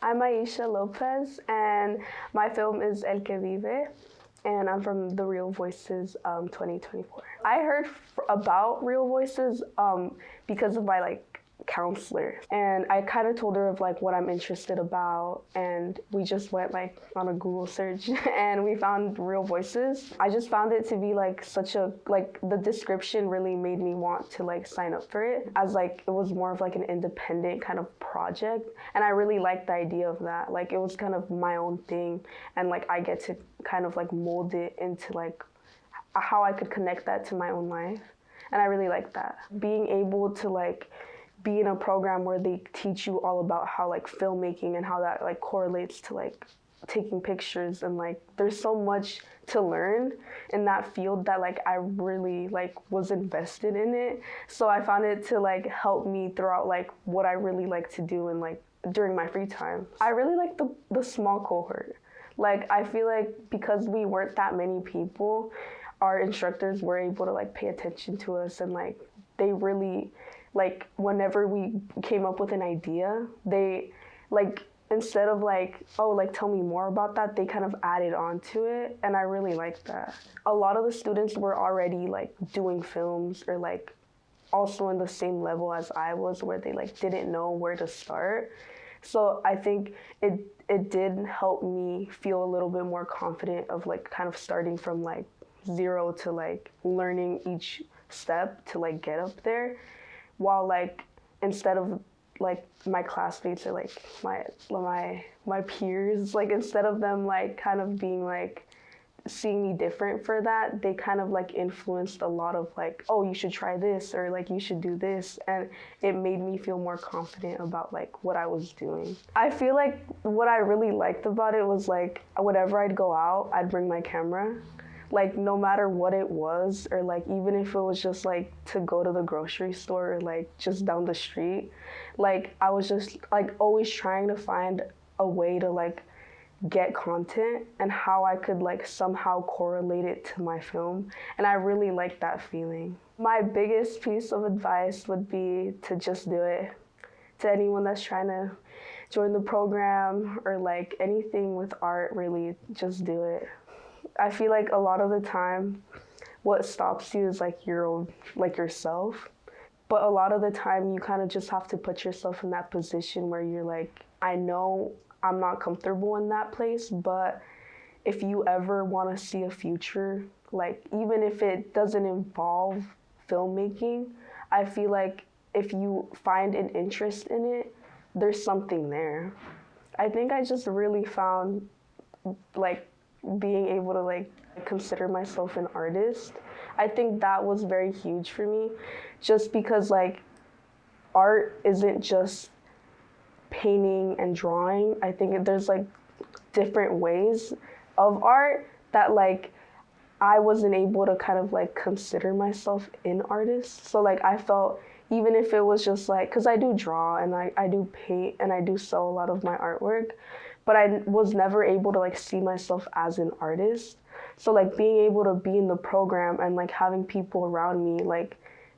I'm Aysha Lopez, and my film is Que Vive, and I'm from the Real Voices 2024. I heard about Real Voices because of my counselor, and I kind of told her of what I'm interested about, and we just went on a Google search and we found Real Voices. I just found it to be such a the description really made me want to sign up for it, as it was more of an independent kind of project, and I really liked the idea of that. It was kind of my own thing, and I get to kind of mold it into how I could connect that to my own life, and I really like that. Being able to be in a program where they teach you all about how filmmaking and how that correlates to taking pictures, and there's so much to learn in that field that I really was invested in it. So I found it to help me throughout what I really like to do and during my free time. I really like the small cohort. I feel because we weren't that many people, our instructors were able to pay attention to us, and they really whenever we came up with an idea, they instead of tell me more about that, they kind of added on to it, and I really liked that. A lot of the students were already doing films, or also in the same level as I was, where they didn't know where to start. So I think it did help me feel a little bit more confident of kind of starting from zero to learning each step to get up there, while instead of my classmates, or my peers, instead of them kind of being seeing me different for that, they kind of influenced a lot of oh, you should try this, or you should do this, and it made me feel more confident about what I was doing. I feel what I really liked about it was whenever I'd go out, I'd bring my camera. No matter what it was, or even if it was just to go to the grocery store, or just down the street, I was just always trying to find a way to get content, and how I could somehow correlate it to my film, and I really liked that feeling. My biggest piece of advice would be to just do it. To anyone that's trying to join the program, or anything with art, really just do it. I feel a lot of the time what stops you is your own, yourself. But a lot of the time you kind of just have to put yourself in that position where you're I know I'm not comfortable in that place, but if you ever want to see a future, even if it doesn't involve filmmaking, I feel if you find an interest in it, there's something there. I think I just really found being able to consider myself an artist. I think that was very huge for me, just because art isn't just painting and drawing. I think there's different ways of art that I wasn't able to kind of consider myself an artist. So I felt, even if it was just because I do draw, and I do paint, and I do sell a lot of my artwork, but I was never able to see myself as an artist. So being able to be in the program, and having people around me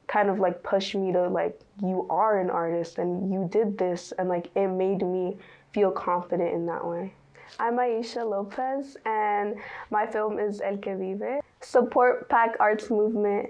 kind of push me to you are an artist, and you did this, and it made me feel confident in that way. I'm Aysha Lopez, and my film is Que Vive. Support PAC Arts Movement.